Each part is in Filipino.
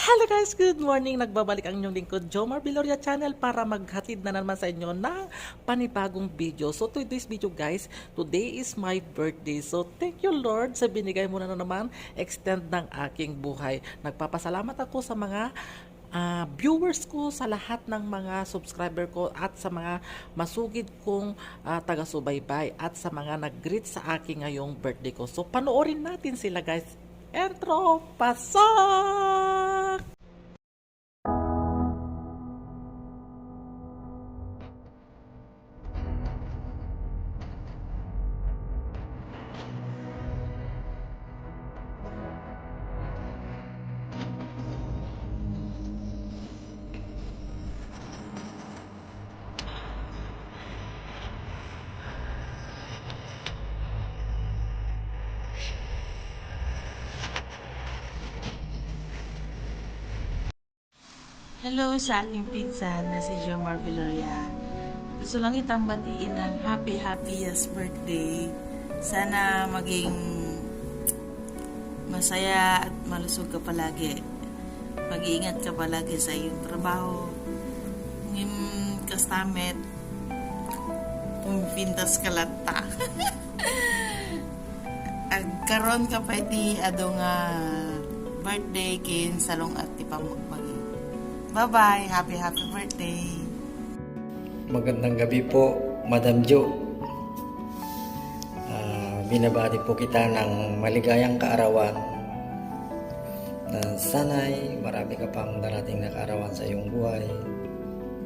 Hello guys, good morning! Nagbabalik ang inyong lingkod, Jomar Viloria Channel para maghatid na naman sa inyo ng panibagong video. So today's video guys, today is my birthday. So thank you Lord sa binigay mo na naman extend ng aking buhay. Nagpapasalamat ako sa mga viewers ko, sa lahat ng mga subscriber ko at sa mga masugid kong taga-subaybay at sa mga nag-greet sa aking ngayong birthday ko. So panoorin natin sila guys. Entro, pasok! Hello sa aking pinsan na si Jomar Viloria. Gusto lang itang batiin ng happiest birthday. Sana maging masaya at malusog ka palagi. Mag-iingat ka palagi sa iyong trabaho. Kastamet, pumpintas kalata. Agkaroon ka pa iti adong birthday kin salong at ipamagpagi. Bye-bye. Happy birthday. Magandang gabi po, Madam Jo. Binabati po kita ng maligayang kaarawan. Sana'y marami ka pang darating na kaarawan sa iyong buhay.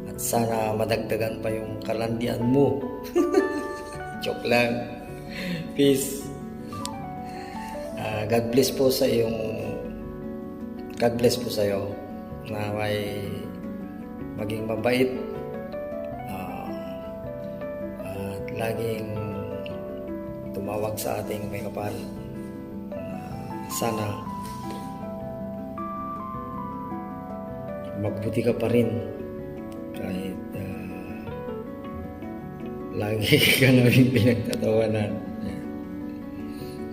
At sana madagdagan pa yung kalandian mo. Joke lang. Peace. God bless po sa iyong na may maging mabait at laging tumawag sa ating may kapal. Sana magbuti ka pa rin kahit lagi ka namin pinagtatawanan.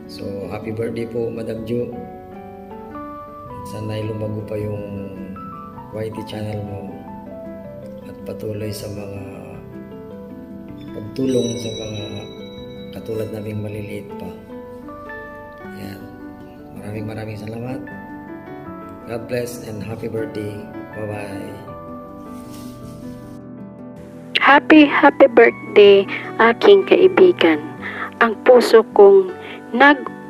So happy birthday po Madam Jo. Sana'y lumago pa yung YT channel mo at patuloy sa mga pagtulong sa mga katulad naming maliliit pa. Ayan. Maraming salamat. God bless and happy birthday. Bye-bye. Happy birthday aking kaibigan. Ang puso kong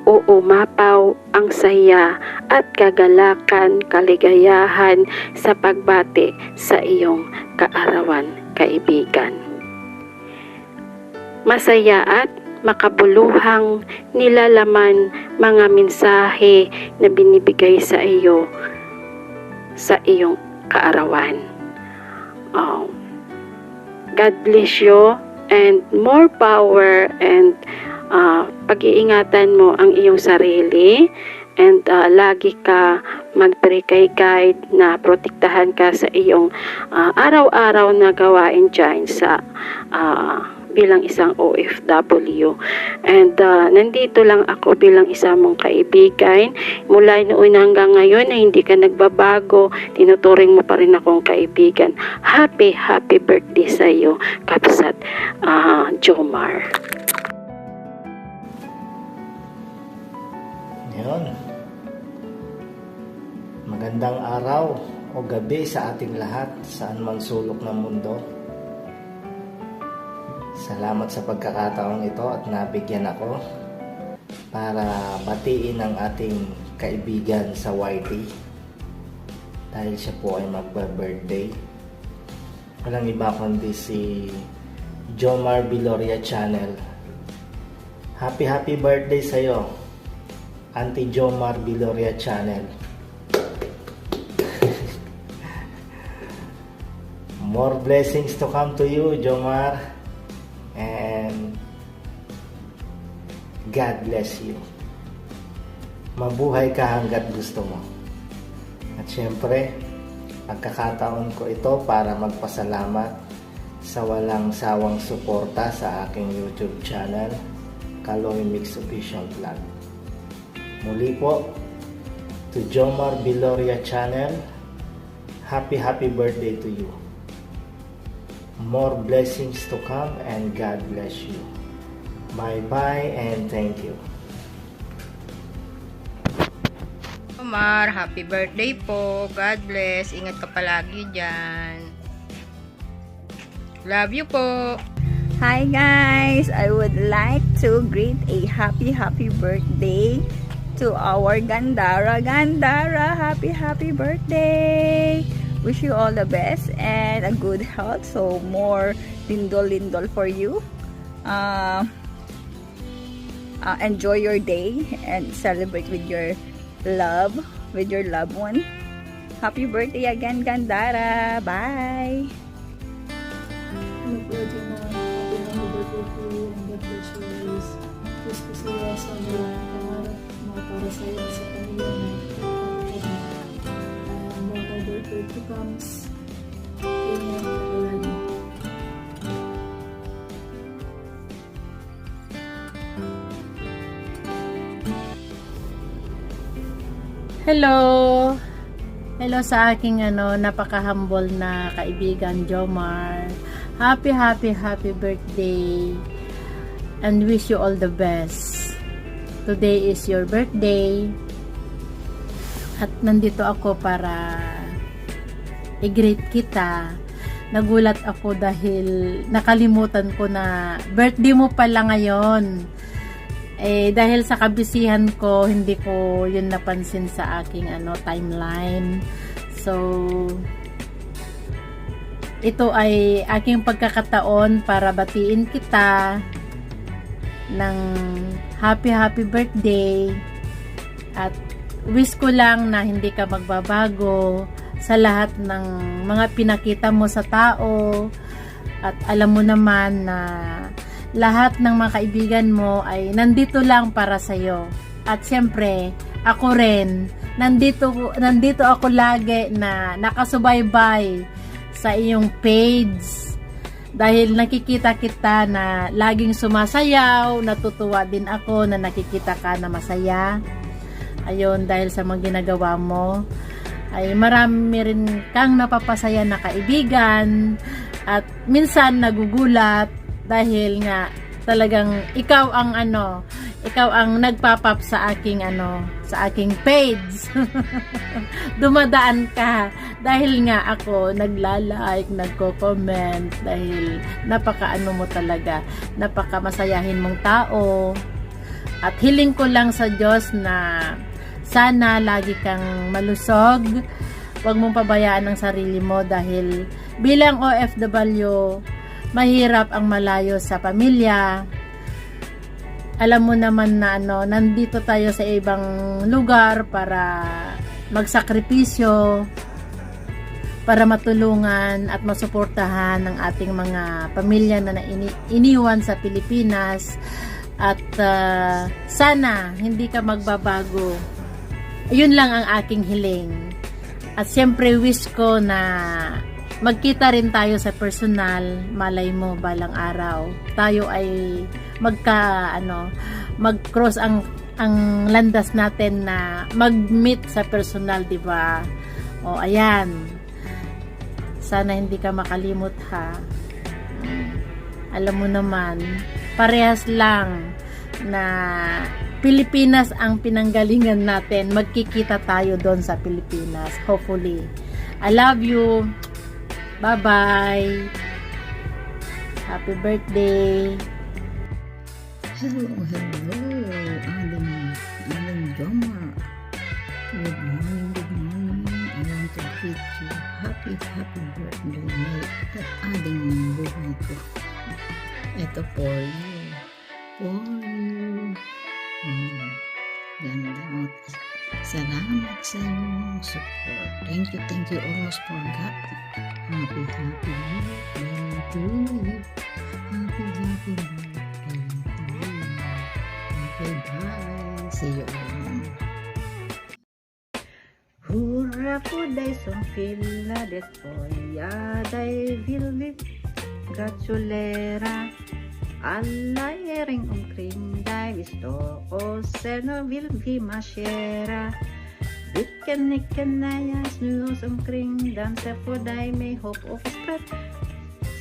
uumapaw ang saya at kagalakan, kaligayahan sa pagbati sa iyong kaarawan, kaibigan. Masaya at makabuluhang nilalaman mga mensahe na binibigay sa iyo sa iyong kaarawan. God bless you and more power and pag-iingatan mo ang iyong sarili and lagi ka mag-pray kay guide na protektahan ka sa iyong araw-araw na gawain dyan sa bilang isang OFW. And nandito lang ako bilang isang mong kaibigan. Mula noon hanggang ngayon na hindi ka nagbabago, tinuturing mo pa rin akong kaibigan. Happy birthday sa iyo, Kapsat Jomar. Ngayon, magandang araw o gabi sa ating lahat saan man sulok ng mundo. Salamat sa pagkakataong ito at nabigyan ako para batiin ang ating kaibigan sa YT dahil siya po ay magba-birthday. Walang iba kundi si Jomar Viloria Channel. Happy birthday sa iyo, Auntie Jomar Viloria Channel. More blessings to come to you, Jomar. And God bless you. Mabuhay ka hanggat gusto mo. At syempre, pagkakataon ko ito para magpasalamat sa walang sawang suporta sa aking YouTube channel, Kaloy Mix Official Vlog. Muli po, to Jomar Viloria channel. Happy birthday to you. More blessings to come and God bless you. Bye and thank you. Omar, happy birthday po. God bless. Ingat ka palagi dyan. Love you po. Hi guys! I would like to greet a happy birthday to our Gandara. Gandara, happy birthday! Wish you all the best and a good health. So more lindol for you. Enjoy your day and celebrate with your loved one. Happy birthday again, Gandara! Bye! Hello! Hello sa aking napaka-humble na kaibigan Jomar. Happy birthday and wish you all the best. Today is your birthday at nandito ako para i-greet kita. Nagulat ako dahil nakalimutan ko na birthday mo pala ngayon. Dahil sa kabisihan ko, hindi ko yun napansin sa aking timeline. So, ito ay aking pagkakataon para batiin kita ng happy birthday at wish ko lang na hindi ka magbabago sa lahat ng mga pinakita mo sa tao at alam mo naman na lahat ng mga kaibigan mo ay nandito lang para sa'yo. At syempre, ako rin, nandito ako lagi na nakasubaybay sa iyong page. Dahil nakikita kita na laging sumasayaw, natutuwa din ako na nakikita ka na masaya. Ayun, dahil sa mga ginagawa mo, ay marami rin kang napapasaya na kaibigan. At minsan nagugulat dahil nga talagang ikaw ang nagpapap sa aking page. Dumadaan ka dahil nga ako nagla-like, nagko-comment dahil napaka-ano mo talaga, napaka-masayahin mong tao. At hiling ko lang sa Diyos na sana lagi kang malusog. Huwag mong pabayaan ang sarili mo dahil bilang OFW, mahirap ang malayo sa pamilya. Alam mo naman na nandito tayo sa ibang lugar para magsakripisyo, para matulungan at masuportahan ang ating mga pamilya na iniwan sa Pilipinas. At sana hindi ka magbabago. Yun lang ang aking hiling. At siyempre wish ko na magkita rin tayo sa personal. Malay mo balang araw tayo ay mag-cross ang landas natin na mag-meet sa personal, di ba? O ayan, sana hindi ka makalimot ha. Alam mo naman, parehas lang na Pilipinas ang pinanggalingan natin. Magkikita tayo doon sa Pilipinas, hopefully. I love you. Bye-bye. Happy birthday. Hello, Aling Jomar. Good morning. I want to greet you. Happy birthday, mate. At aling buhay ko. Ito for you. Ganda. Salamat sa inyong support. Thank you. Almost forgot. Happy birthday to you. Happy birthday to you. Okay, bye. See you all. Hurra for dig som fylla det får jag dig vill vi gratulera. Alla är omkring dig vi står och sen vill vi marschera. Vilken nicken när jag snurras omkring, dansar för dig med hopp och sprätt.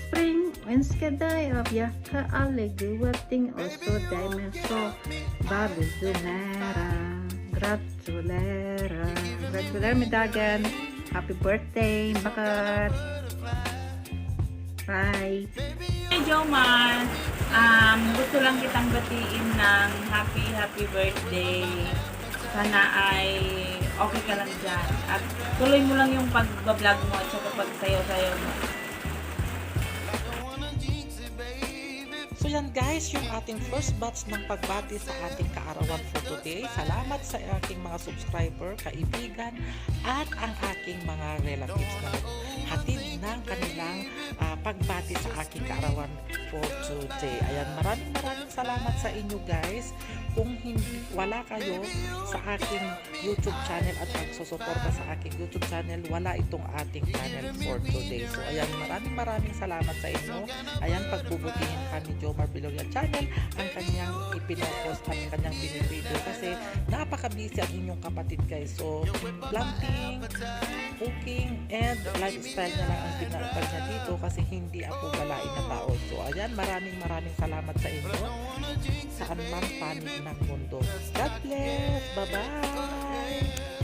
Spring, önskar dig av hjärta alla goda ting och så dig med så babbel du nära. Gratulerar. Gratulerar med dagen. Happy birthday, Bakat. Bye. Hey Jomar, gusto lang kitang batiin ng happy birthday. Sana ay okay ka lang dyan. At tuloy mo lang yung pag-vlog mo at saka pag-sayo-sayo mo. So yan guys, yung ating first batch ng pagbati sa ating kaarawan for today. Salamat sa aking mga subscriber, kaibigan, at ang aking mga relatives na hatid ng kanilang pagbati sa aking kaarawan for today. Ayan, maraming salamat sa inyo guys. Kung wala kayo sa aking YouTube channel at magsusuporta sa aking YouTube channel, wala itong ating channel for today. So ayan, maraming salamat sa inyo. Ayan, pagbubutihin ka ni Jomar Viloria channel ang kanyang ipinopost at kanyang binibideo kasi napaka-busy ang inyong kapatid guys. So planting, cooking, and lifestyle na lang ang pinapag niya dito kasi hindi ako galain na tao. So ayan, maraming salamat sa inyo saan mang panig ng mundo. God bless! Bye-bye!